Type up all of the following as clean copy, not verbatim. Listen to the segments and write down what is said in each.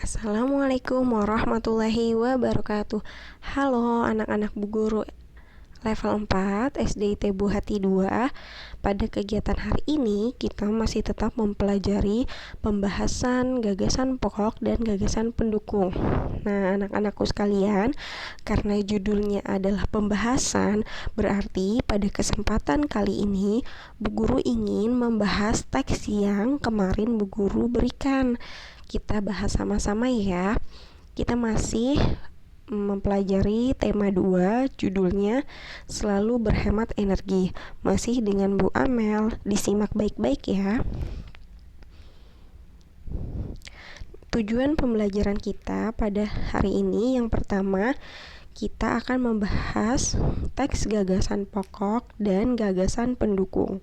Assalamualaikum warahmatullahi wabarakatuh. Halo anak-anak Bu Guru level 4 SD Tebu Hati 2. Pada kegiatan hari ini kita masih tetap mempelajari pembahasan gagasan pokok dan gagasan pendukung. Nah, anak-anakku sekalian, karena judulnya adalah pembahasan, berarti pada kesempatan kali ini Bu Guru ingin membahas teks yang kemarin Bu Guru berikan. Kita bahas sama-sama ya. Kita masih mempelajari tema 2, judulnya Selalu Berhemat Energi. Masih dengan Bu Amel. Disimak baik-baik ya. Tujuan pembelajaran kita pada hari ini yang pertama, kita akan membahas teks gagasan pokok dan gagasan pendukung.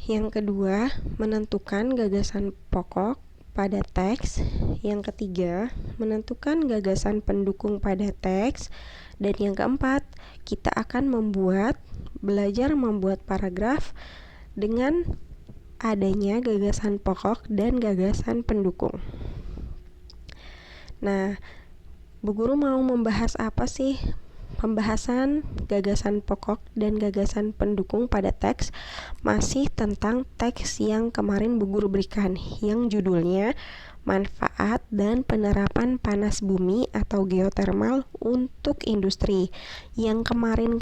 Yang kedua, menentukan gagasan pokok pada teks. Yang ketiga, menentukan gagasan pendukung pada teks. Dan yang keempat, kita akan belajar membuat paragraf dengan adanya gagasan pokok dan gagasan pendukung. Nah, Bu Guru mau membahas apa sih? Pembahasan gagasan pokok dan gagasan pendukung pada teks masih tentang teks yang kemarin Bu Guru berikan, yang judulnya Manfaat dan Penerapan Panas Bumi atau Geotermal untuk Industri. Yang kemarin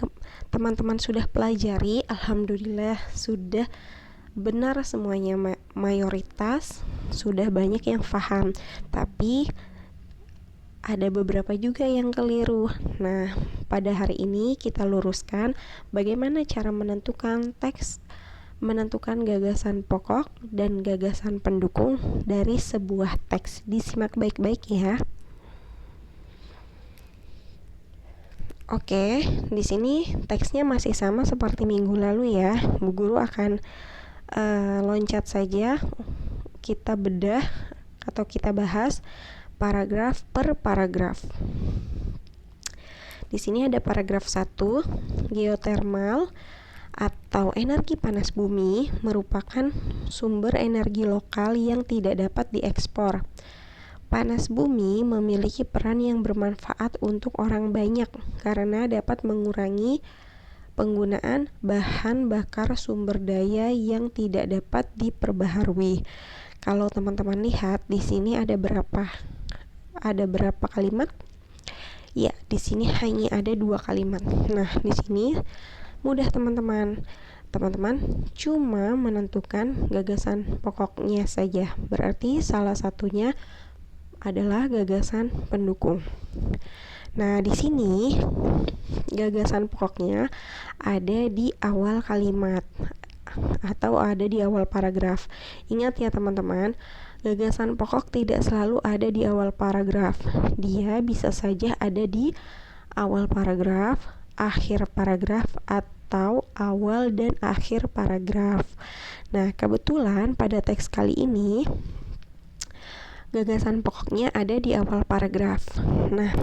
teman-teman sudah pelajari, alhamdulillah sudah benar semuanya, mayoritas sudah banyak yang paham. Tapi ada beberapa juga yang keliru. Nah, pada hari ini kita luruskan bagaimana cara menentukan gagasan pokok dan gagasan pendukung dari sebuah teks. Disimak baik-baik ya. Oke, di sini teksnya masih sama seperti minggu lalu ya. Bu Guru akan loncat saja. Kita bedah atau kita bahas paragraf per paragraf. Di sini ada paragraf 1, geotermal atau energi panas bumi merupakan sumber energi lokal yang tidak dapat diekspor. Panas bumi memiliki peran yang bermanfaat untuk orang banyak karena dapat mengurangi penggunaan bahan bakar sumber daya yang tidak dapat diperbaharui. Kalau teman-teman lihat di sini ada berapa kalimat? Ya, di sini hanya ada 2 kalimat. Nah, di sini mudah teman-teman. Teman-teman cuma menentukan gagasan pokoknya saja. Berarti salah satunya adalah gagasan pendukung. Nah, di sini gagasan pokoknya ada di awal kalimat atau ada di awal paragraf. Ingat ya teman-teman, gagasan pokok tidak selalu ada di awal paragraf. Dia bisa saja ada di awal paragraf, akhir paragraf, atau awal dan akhir paragraf. Nah, kebetulan pada teks kali ini gagasan pokoknya ada di awal paragraf. Nah,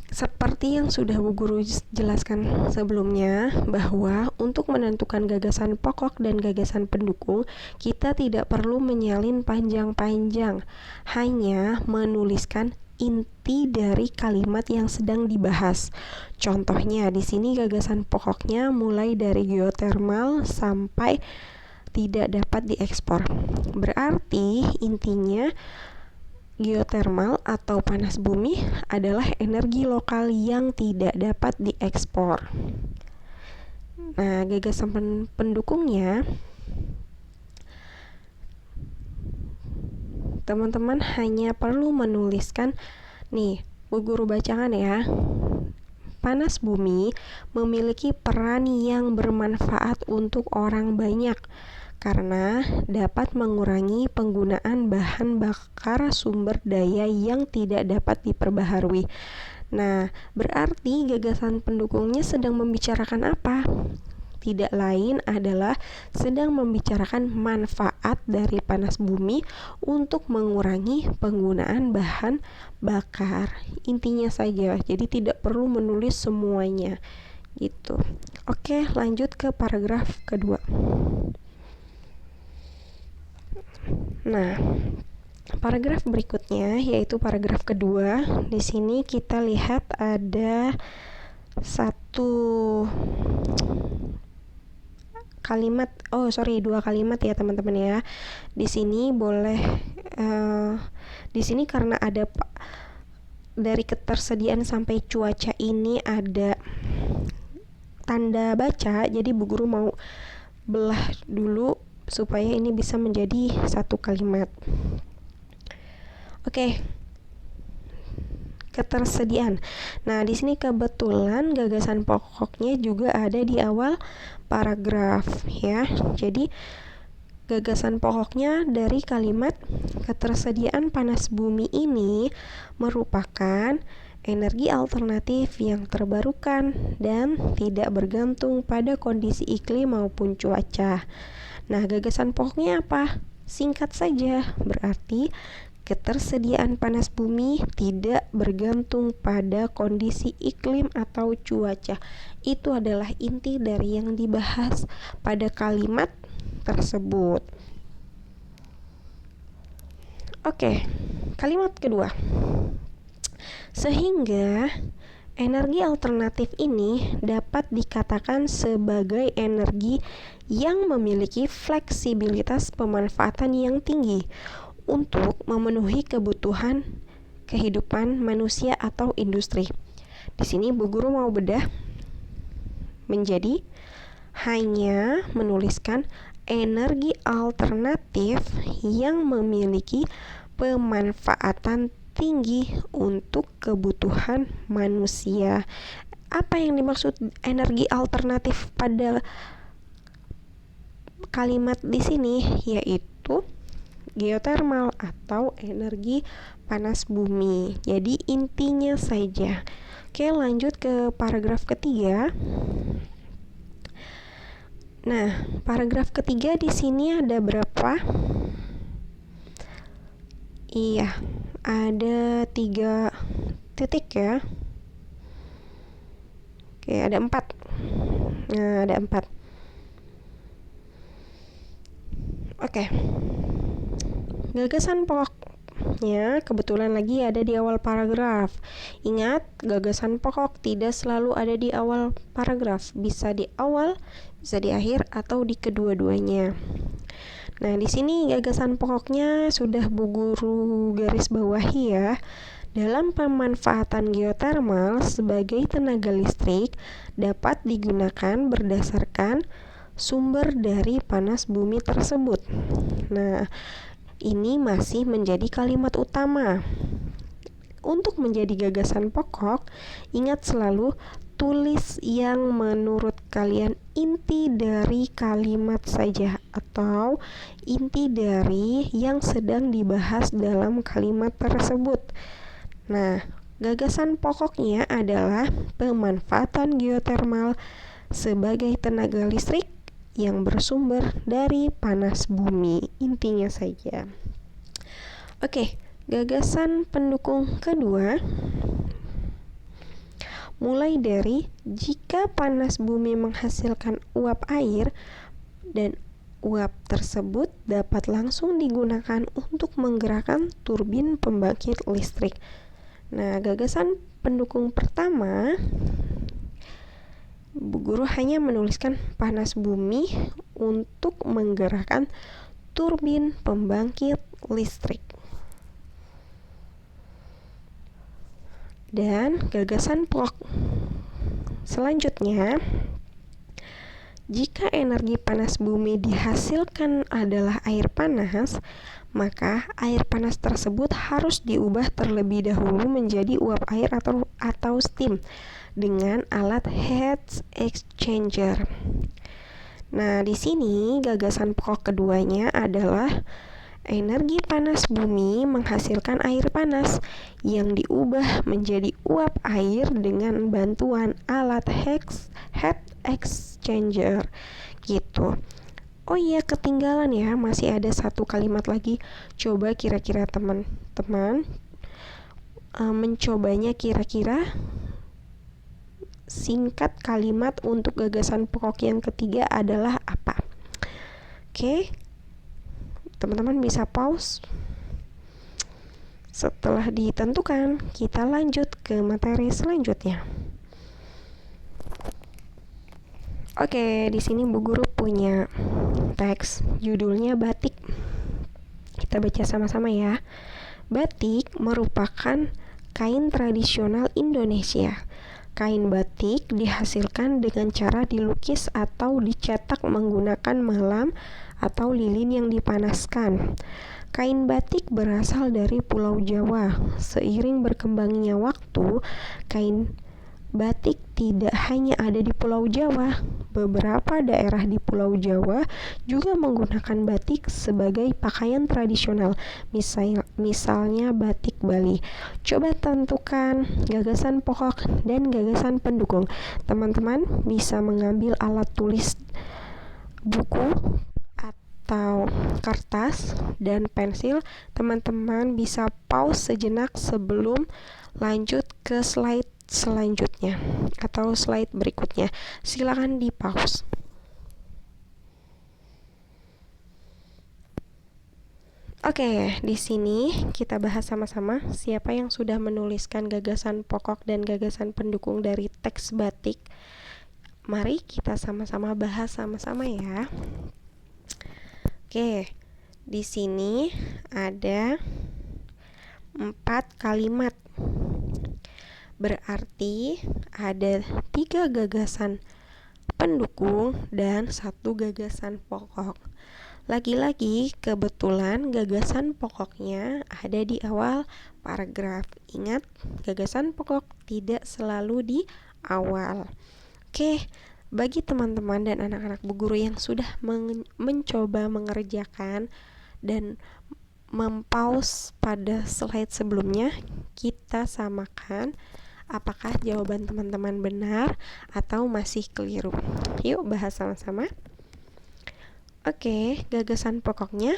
seperti yang sudah Bu Guru jelaskan sebelumnya, bahwa untuk menentukan gagasan pokok dan gagasan pendukung, kita tidak perlu menyalin panjang-panjang, hanya menuliskan inti dari kalimat yang sedang dibahas. Contohnya, di sini gagasan pokoknya mulai dari geotermal sampai tidak dapat diekspor. Berarti intinya geotermal atau panas bumi adalah energi lokal yang tidak dapat diekspor. Nah, gagasan pendukungnya, teman-teman hanya perlu menuliskan, nih, Bu Guru bacakan ya. Panas bumi memiliki peran yang bermanfaat untuk orang banyak karena dapat mengurangi penggunaan bahan bakar sumber daya yang tidak dapat diperbaharui. Nah, berarti gagasan pendukungnya sedang membicarakan apa? Tidak lain adalah sedang membicarakan manfaat dari panas bumi untuk mengurangi penggunaan bahan bakar. Intinya saja, jadi tidak perlu menulis semuanya gitu. Oke, lanjut ke paragraf kedua. Nah, paragraf berikutnya yaitu paragraf kedua. Di sini kita lihat ada dua kalimat ya teman-teman ya. Di sini di sini karena ada dari ketersediaan sampai cuaca ini ada tanda baca, jadi Bu Guru mau belah dulu supaya ini bisa menjadi satu kalimat. Oke. Ketersediaan. Nah, di sini kebetulan gagasan pokoknya juga ada di awal paragraf ya. Jadi gagasan pokoknya dari kalimat ketersediaan panas bumi ini merupakan energi alternatif yang terbarukan dan tidak bergantung pada kondisi iklim maupun cuaca. Nah, gagasan pokoknya apa? Singkat saja, berarti ketersediaan panas bumi tidak bergantung pada kondisi iklim atau cuaca. Itu adalah inti dari yang dibahas pada kalimat tersebut. Oke, kalimat kedua. Sehingga energi alternatif ini dapat dikatakan sebagai energi yang memiliki fleksibilitas pemanfaatan yang tinggi untuk memenuhi kebutuhan kehidupan manusia atau industri. Di sini Bu Guru mau bedah menjadi hanya menuliskan energi alternatif yang memiliki pemanfaatan tinggi untuk kebutuhan manusia. Apa yang dimaksud energi alternatif pada kalimat di sini? Yaitu geotermal atau energi panas bumi. Jadi intinya saja. Oke, lanjut ke paragraf ketiga. Nah, paragraf ketiga di sini ada berapa? Iya, ada 3 titik ya. Oke, ada 4. Nah, ada 4. Oke. Gagasan pokoknya kebetulan lagi ada di awal paragraf. Ingat, gagasan pokok tidak selalu ada di awal paragraf. Bisa di awal, bisa di akhir, atau di kedua-duanya. Nah, di sini gagasan pokoknya sudah Bu Guru garis bawahi ya. Dalam pemanfaatan geotermal sebagai tenaga listrik dapat digunakan berdasarkan sumber dari panas bumi tersebut. Nah, ini masih menjadi kalimat utama. Untuk menjadi gagasan pokok, ingat selalu tulis yang menurut kalian inti dari kalimat saja atau inti dari yang sedang dibahas dalam kalimat tersebut. Nah, gagasan pokoknya adalah pemanfaatan geotermal sebagai tenaga listrik yang bersumber dari panas bumi. Intinya saja. Oke, gagasan pendukung kedua mulai dari jika panas bumi menghasilkan uap air dan uap tersebut dapat langsung digunakan untuk menggerakkan turbin pembangkit listrik. Nah, gagasan pendukung pertama Bu Guru hanya menuliskan panas bumi untuk menggerakkan turbin pembangkit listrik. Dan gagasan pokok selanjutnya, jika energi panas bumi dihasilkan adalah air panas, maka air panas tersebut harus diubah terlebih dahulu menjadi uap air atau steam dengan alat heat exchanger. Nah, di sini gagasan pokok keduanya adalah energi panas bumi menghasilkan air panas yang diubah menjadi uap air dengan bantuan alat heat exchanger gitu. Oh iya, ketinggalan ya, masih ada satu kalimat lagi. Coba kira-kira teman-teman mencobanya, kira-kira singkat kalimat untuk gagasan pokok yang ketiga adalah apa? Oke, teman-teman bisa pause Setelah ditentukan, kita lanjut ke materi selanjutnya. Oke, di sini Bu Guru punya teks judulnya Batik. Kita baca sama-sama ya. Batik merupakan kain tradisional Indonesia. Kain batik dihasilkan dengan cara dilukis atau dicetak menggunakan malam atau lilin yang dipanaskan. Kain batik berasal dari Pulau Jawa. Seiring berkembangnya waktu, kain batik tidak hanya ada di Pulau Jawa. Beberapa daerah di Pulau Jawa juga menggunakan batik sebagai pakaian tradisional, misalnya batik Bali. Coba tentukan gagasan pokok dan gagasan pendukung. Teman-teman bisa mengambil alat tulis, buku, atau kertas dan pensil. Teman-teman bisa pause sejenak sebelum lanjut ke slide selanjutnya atau slide berikutnya. Silakan di pause. Oke, di sini kita bahas sama-sama siapa yang sudah menuliskan gagasan pokok dan gagasan pendukung dari teks batik. Mari kita sama-sama bahas sama-sama ya. Oke, di sini ada 4 kalimat. Berarti ada 3 gagasan pendukung dan 1 gagasan pokok. Lagi-lagi kebetulan gagasan pokoknya ada di awal paragraf. Ingat, gagasan pokok tidak selalu di awal. Oke, bagi teman-teman dan anak-anak Bu Guru yang sudah mencoba mengerjakan dan mempause pada slide sebelumnya, kita samakan apakah jawaban teman-teman benar atau masih keliru. Yuk bahas sama-sama. Oke, gagasan pokoknya,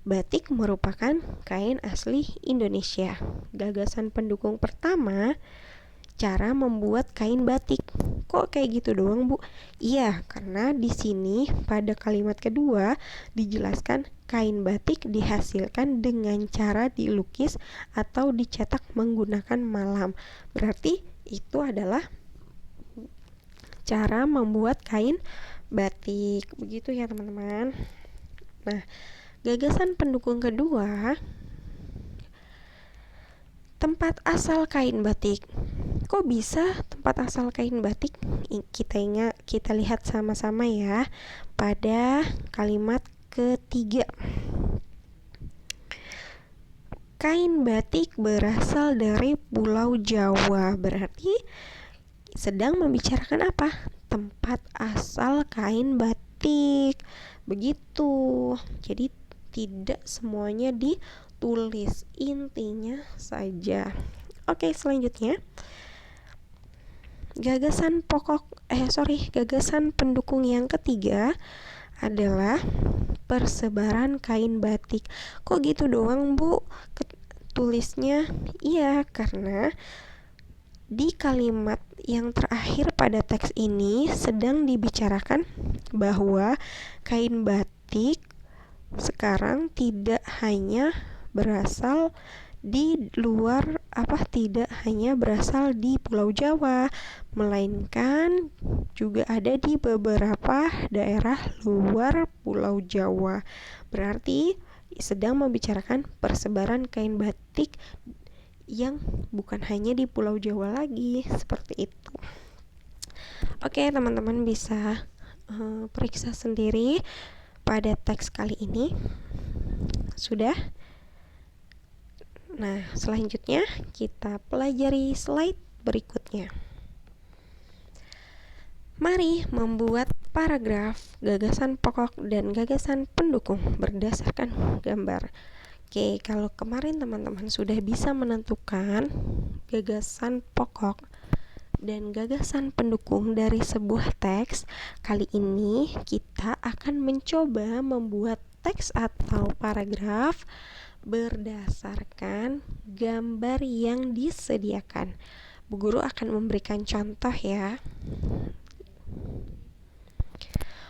batik merupakan kain asli Indonesia. Gagasan pendukung pertama, cara membuat kain batik. Kok kayak gitu doang, Bu? Iya, karena di sini pada kalimat kedua dijelaskan kain batik dihasilkan dengan cara dilukis atau dicetak menggunakan malam. Berarti itu adalah cara membuat kain batik. Begitu ya, teman-teman. Nah, gagasan pendukung kedua, tempat asal kain batik. Kok bisa tempat asal kain batik? Kita lihat sama-sama ya pada kalimat ketiga. Kain batik berasal dari Pulau Jawa. Berarti sedang membicarakan apa? Tempat asal kain batik. Begitu. Jadi tidak semuanya ditulis, intinya saja. Oke, selanjutnya. Gagasan pendukung yang ketiga adalah persebaran kain batik. Kok gitu doang, Bu? Tulisnya? Iya, karena di kalimat yang terakhir pada teks ini sedang dibicarakan bahwa kain batik sekarang tidak hanya berasal tidak hanya berasal di Pulau Jawa, melainkan juga ada di beberapa daerah luar Pulau Jawa. Berarti sedang membicarakan persebaran kain batik yang bukan hanya di Pulau Jawa lagi, seperti itu. Oke, teman-teman bisa periksa sendiri pada teks kali ini. Sudah? Nah, selanjutnya kita pelajari slide berikutnya. Mari membuat paragraf gagasan pokok dan gagasan pendukung berdasarkan gambar. Oke, kalau kemarin teman-teman sudah bisa menentukan gagasan pokok dan gagasan pendukung dari sebuah teks, kali ini kita akan mencoba membuat teks atau paragraf berdasarkan gambar yang disediakan. Bu Guru akan memberikan contoh ya.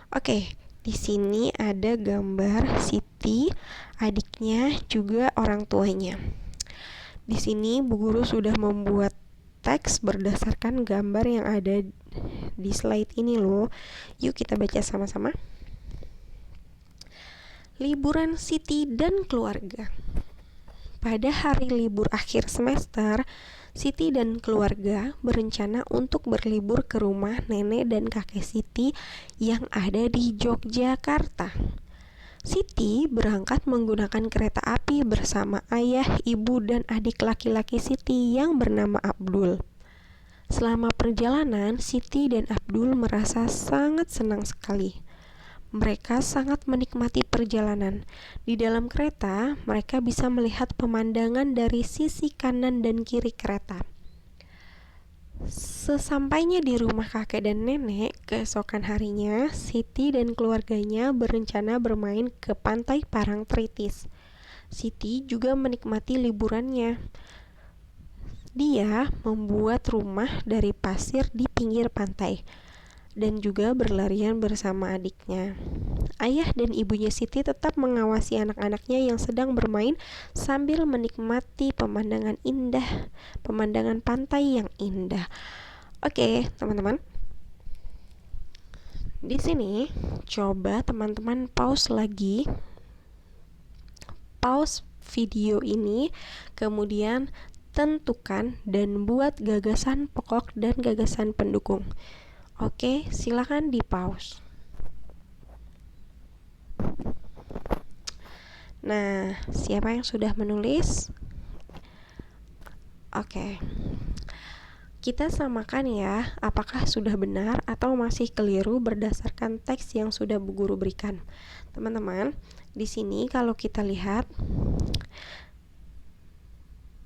Oke, Di sini ada gambar Siti, adiknya, juga orang tuanya. Di sini Bu Guru sudah membuat teks berdasarkan gambar yang ada di slide ini loh. Yuk kita baca sama-sama. Liburan Siti dan keluarga. Pada hari libur akhir semester, Siti dan keluarga berencana untuk berlibur ke rumah nenek dan kakek Siti yang ada di Yogyakarta. Siti berangkat menggunakan kereta api bersama ayah, ibu, dan adik laki-laki Siti yang bernama Abdul. Selama perjalanan, Siti dan Abdul merasa sangat senang sekali. Mereka sangat menikmati perjalanan. Di dalam kereta, mereka bisa melihat pemandangan dari sisi kanan dan kiri kereta. Sesampainya di rumah kakek dan nenek, keesokan harinya, Siti dan keluarganya berencana bermain ke pantai Parangtritis. Siti juga menikmati liburannya. Dia membuat rumah dari pasir di pinggir pantai dan juga berlarian bersama adiknya. Ayah dan ibunya Siti tetap mengawasi anak-anaknya yang sedang bermain sambil menikmati pemandangan pantai yang indah. Oke, teman-teman. Di sini coba teman-teman pause video ini, kemudian tentukan dan buat gagasan pokok dan gagasan pendukung. Oke, silakan di pause. Nah, siapa yang sudah menulis? Oke. Kita samakan ya, apakah sudah benar atau masih keliru berdasarkan teks yang sudah Bu Guru berikan. Teman-teman, di sini kalau kita lihat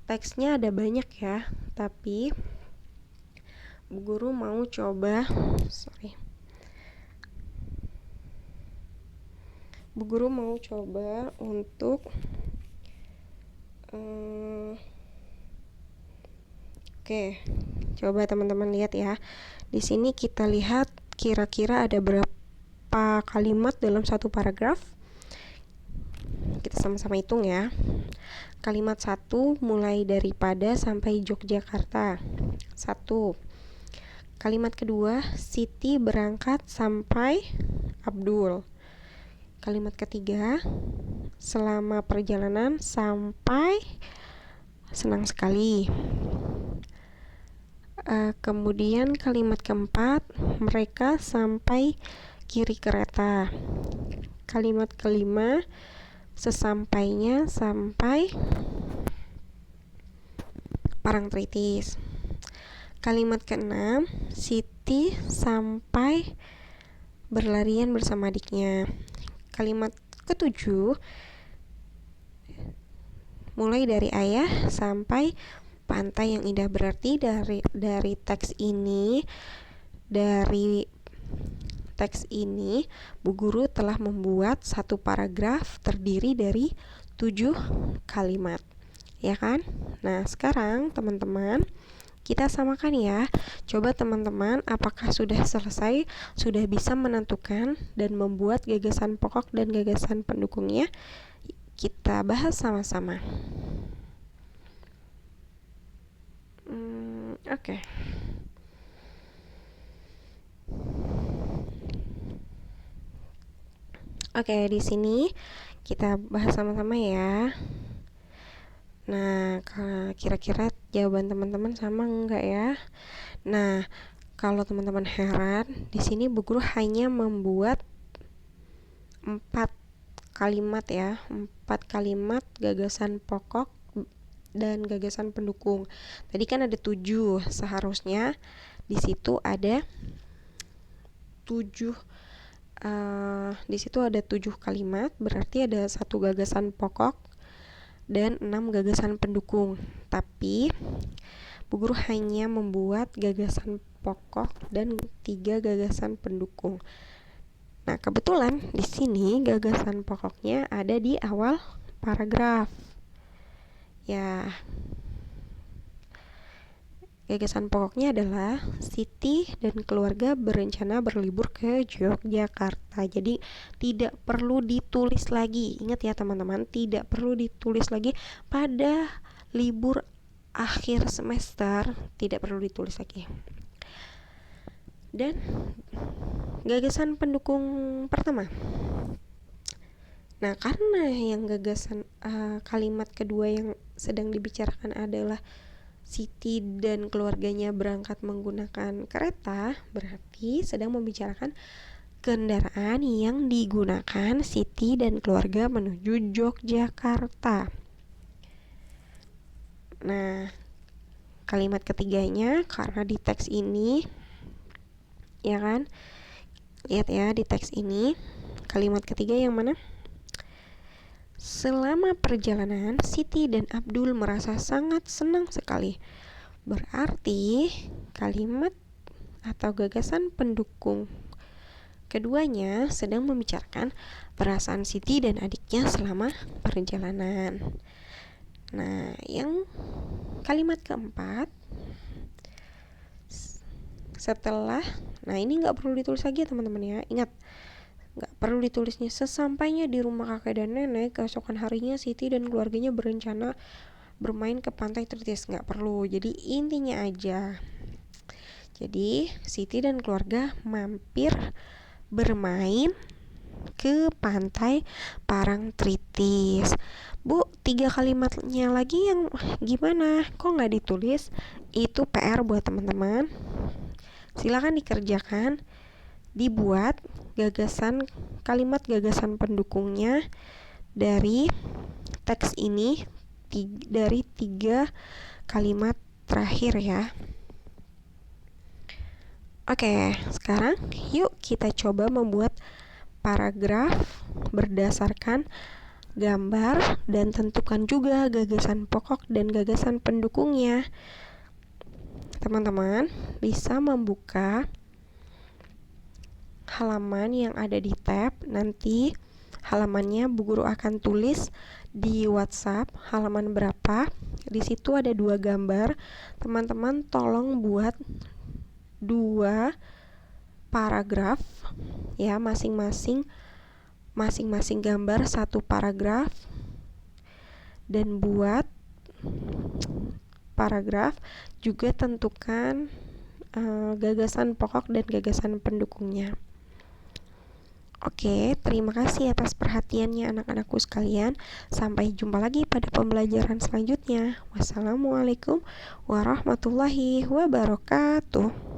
teksnya ada banyak ya, tapi Bu Guru mau coba untuk Oke, coba teman-teman lihat ya. Di sini kita lihat kira-kira ada berapa kalimat dalam satu paragraf. Kita sama-sama hitung ya. Kalimat 1 mulai daripada sampai Yogyakarta. 1. Kalimat kedua, Siti berangkat sampai Abdul. Kalimat ketiga, selama perjalanan sampai senang sekali. Kemudian kalimat keempat, mereka sampai kiri kereta. Kalimat kelima, sesampainya sampai Parangtritis. Kalimat keenam, Siti sampai berlarian bersama adiknya. Kalimat ketujuh, mulai dari ayah sampai pantai yang indah. Berarti dari teks ini Bu Guru telah membuat satu paragraf terdiri dari 7 kalimat, ya kan? Nah, sekarang teman-teman kita samakan ya. Coba teman-teman, apakah sudah selesai, sudah bisa menentukan dan membuat gagasan pokok dan gagasan pendukungnya? Kita bahas sama-sama. Oke. Oke, di sini kita bahas sama-sama ya. Nah, kira-kira jawaban teman-teman sama enggak ya? Nah, kalau teman-teman heran, di sini Bu Guru hanya membuat 4 kalimat ya, 4 kalimat gagasan pokok dan gagasan pendukung. Tadi kan ada 7, seharusnya di situ ada 7 kalimat, berarti ada 1 gagasan pokok dan 6 gagasan pendukung. Tapi Bu Guru hanya membuat gagasan pokok dan 3 gagasan pendukung. Nah, kebetulan di sini gagasan pokoknya ada di awal paragraf. Ya. Gagasan pokoknya adalah Siti dan keluarga berencana berlibur ke Yogyakarta. Jadi tidak perlu ditulis lagi. Ingat ya teman-teman, tidak perlu ditulis lagi pada libur akhir semester, tidak perlu ditulis lagi. Dan gagasan pendukung pertama. Nah, karena yang gagasan kalimat kedua yang sedang dibicarakan adalah Siti dan keluarganya berangkat menggunakan kereta, berarti sedang membicarakan kendaraan yang digunakan Siti dan keluarga menuju Yogyakarta. Nah, kalimat ketiganya, karena di teks ini, ya kan, lihat ya di teks ini, kalimat ketiga yang mana? Selama perjalanan, Siti dan Abdul merasa sangat senang sekali. Berarti kalimat atau gagasan pendukung keduanya sedang membicarakan perasaan Siti dan adiknya selama perjalanan. Nah, yang kalimat keempat, setelah, nah ini nggak perlu ditulis lagi ya teman-teman ya. Ingat, nggak perlu ditulisnya. Sesampainya di rumah kakek dan nenek, keesokan harinya Siti dan keluarganya berencana bermain ke pantai Tirtis. Nggak perlu, jadi intinya aja. Jadi Siti dan keluarga mampir bermain ke pantai Parangtritis. Bu, 3 kalimatnya lagi yang gimana? Kok nggak ditulis? Itu PR buat teman-teman. Silakan dikerjakan, dibuat kalimat gagasan pendukungnya dari teks ini, dari 3 kalimat terakhir ya. Oke, sekarang yuk kita coba membuat paragraf berdasarkan gambar dan tentukan juga gagasan pokok dan gagasan pendukungnya. Teman-teman bisa membuka halaman yang ada di tab. Nanti halamannya Bu Guru akan tulis di WhatsApp halaman berapa. Di situ ada 2 gambar. Teman-teman tolong buat 2 paragraf ya, masing-masing gambar 1 paragraf, dan buat paragraf juga tentukan gagasan pokok dan gagasan pendukungnya. Oke, terima kasih atas perhatiannya anak-anakku sekalian. Sampai jumpa lagi pada pembelajaran selanjutnya. Wassalamualaikum warahmatullahi wabarakatuh.